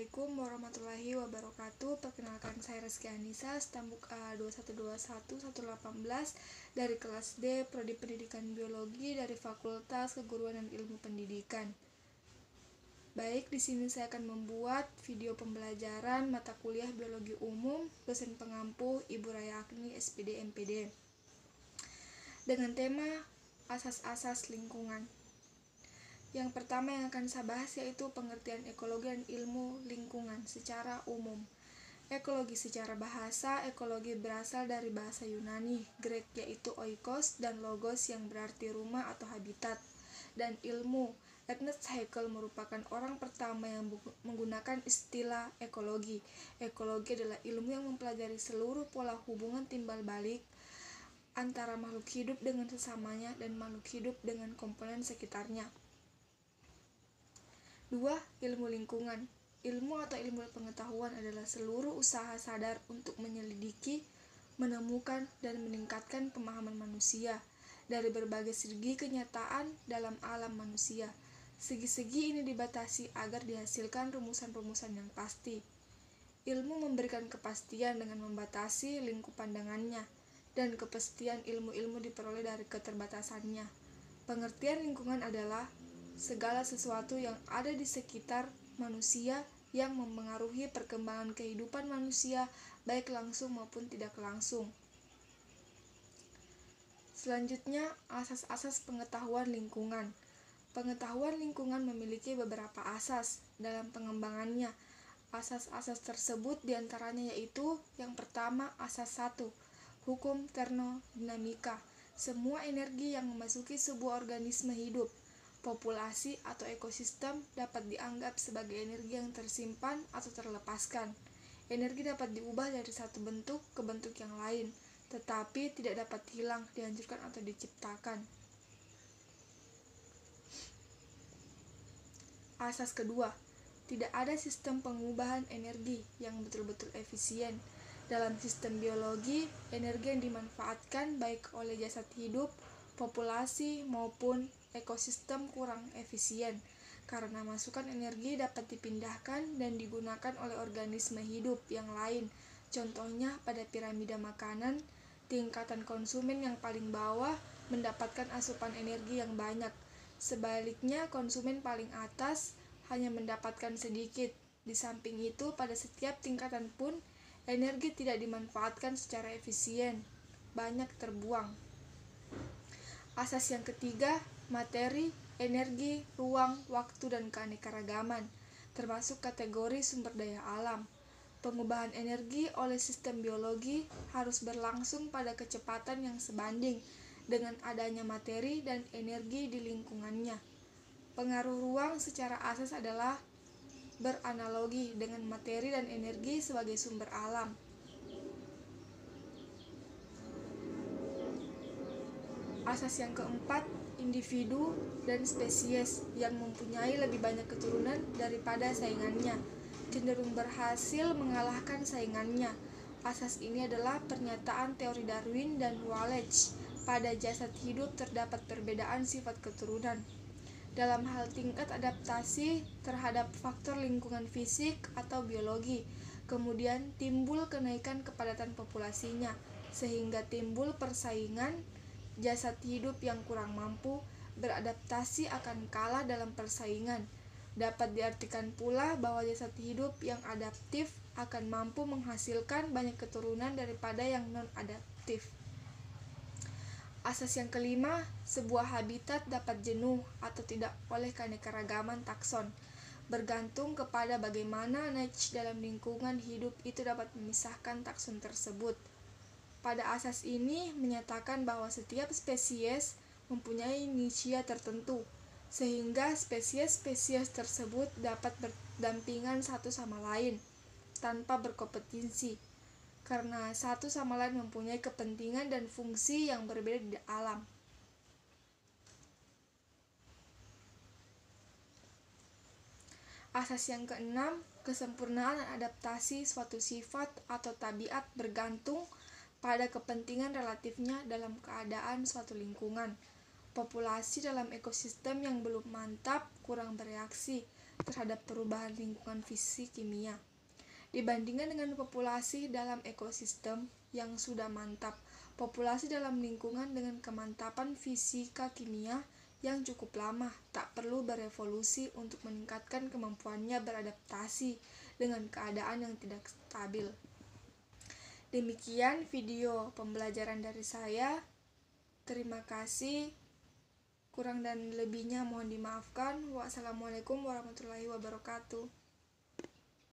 Assalamualaikum warahmatullahi wabarakatuh. Perkenalkan, saya Rizky Anissa, stambuk A2121118 dari kelas D, Prodi Pendidikan Biologi dari Fakultas Keguruan dan Ilmu Pendidikan. Baik, di sini saya akan membuat video pembelajaran mata kuliah Biologi Umum, dosen pengampu Ibu Raya Agni, SPD MPD, dengan tema asas-asas lingkungan. Yang pertama yang akan saya bahas yaitu pengertian ekologi dan ilmu lingkungan secara umum. Ekologi secara bahasa, ekologi berasal dari bahasa Yunani, Grek yaitu oikos dan logos yang berarti rumah atau habitat. Dan ilmu, Ernest Haeckel merupakan orang pertama yang menggunakan istilah ekologi. Ekologi adalah ilmu yang mempelajari seluruh pola hubungan timbal balik antara makhluk hidup dengan sesamanya dan makhluk hidup dengan komponen sekitarnya. 2. Ilmu lingkungan. Ilmu atau ilmu pengetahuan adalah seluruh usaha sadar untuk menyelidiki, menemukan, dan meningkatkan pemahaman manusia dari berbagai segi kenyataan dalam alam manusia. Segi-segi ini dibatasi agar dihasilkan rumusan-rumusan yang pasti. Ilmu memberikan kepastian dengan membatasi lingkup pandangannya, dan kepastian ilmu-ilmu diperoleh dari keterbatasannya. Pengertian lingkungan adalah segala sesuatu yang ada di sekitar manusia yang memengaruhi perkembangan kehidupan manusia baik langsung maupun tidak langsung. Selanjutnya, asas-asas pengetahuan lingkungan. Pengetahuan lingkungan memiliki beberapa asas dalam pengembangannya. Asas-asas tersebut diantaranya yaitu yang pertama, asas 1, hukum termodinamika. Semua energi yang memasuki sebuah organisme hidup, populasi atau ekosistem dapat dianggap sebagai energi yang tersimpan atau terlepaskan. Energi dapat diubah dari satu bentuk ke bentuk yang lain, tetapi tidak dapat hilang, dihancurkan atau diciptakan. Asas kedua, tidak ada sistem pengubahan energi yang betul-betul efisien. Dalam sistem biologi, energi yang dimanfaatkan baik oleh jasad hidup, populasi maupun ekosistem kurang efisien karena masukan energi dapat dipindahkan dan digunakan oleh organisme hidup yang lain. Contohnya pada piramida makanan, tingkatan konsumen yang paling bawah mendapatkan asupan energi yang banyak. Sebaliknya, konsumen paling atas hanya mendapatkan sedikit. Di samping itu, pada setiap tingkatan pun energi tidak dimanfaatkan secara efisien, banyak terbuang. Asas yang ketiga, materi, energi, ruang, waktu, dan keanekaragaman, termasuk kategori sumber daya alam. Pengubahan energi oleh sistem biologi harus berlangsung pada kecepatan yang sebanding dengan adanya materi dan energi di lingkungannya. Pengaruh ruang secara asas adalah beranalogi dengan materi dan energi sebagai sumber alam. Asas yang keempat, individu dan spesies yang mempunyai lebih banyak keturunan daripada saingannya cenderung berhasil mengalahkan saingannya. Asas ini adalah pernyataan teori Darwin dan Wallace. Pada jasad hidup terdapat perbedaan sifat keturunan dalam hal tingkat adaptasi terhadap faktor lingkungan fisik atau biologi. Kemudian timbul kenaikan kepadatan populasinya, sehingga timbul persaingan. Jasad hidup yang kurang mampu beradaptasi akan kalah dalam persaingan. Dapat diartikan pula bahwa jasad hidup yang adaptif akan mampu menghasilkan banyak keturunan daripada yang non-adaptif. Asas yang kelima, sebuah habitat dapat jenuh atau tidak oleh keanekaragaman takson, bergantung kepada bagaimana niche dalam lingkungan hidup itu dapat memisahkan takson tersebut. Pada asas ini menyatakan bahwa setiap spesies mempunyai niche tertentu, sehingga spesies-spesies tersebut dapat berdampingan satu sama lain tanpa berkompetisi, karena satu sama lain mempunyai kepentingan dan fungsi yang berbeda di alam. Asas yang keenam, kesempurnaan dan adaptasi suatu sifat atau tabiat bergantung pada kepentingan relatifnya dalam keadaan suatu lingkungan. Populasi dalam ekosistem yang belum mantap kurang bereaksi terhadap perubahan lingkungan fisik kimia. Dibandingkan dengan populasi dalam ekosistem yang sudah mantap, populasi dalam lingkungan dengan kemantapan fisika kimia yang cukup lama tak perlu berevolusi untuk meningkatkan kemampuannya beradaptasi dengan keadaan yang tidak stabil. Demikian video pembelajaran dari saya. Terima kasih. Kurang dan lebihnya mohon dimaafkan. Wassalamualaikum warahmatullahi wabarakatuh.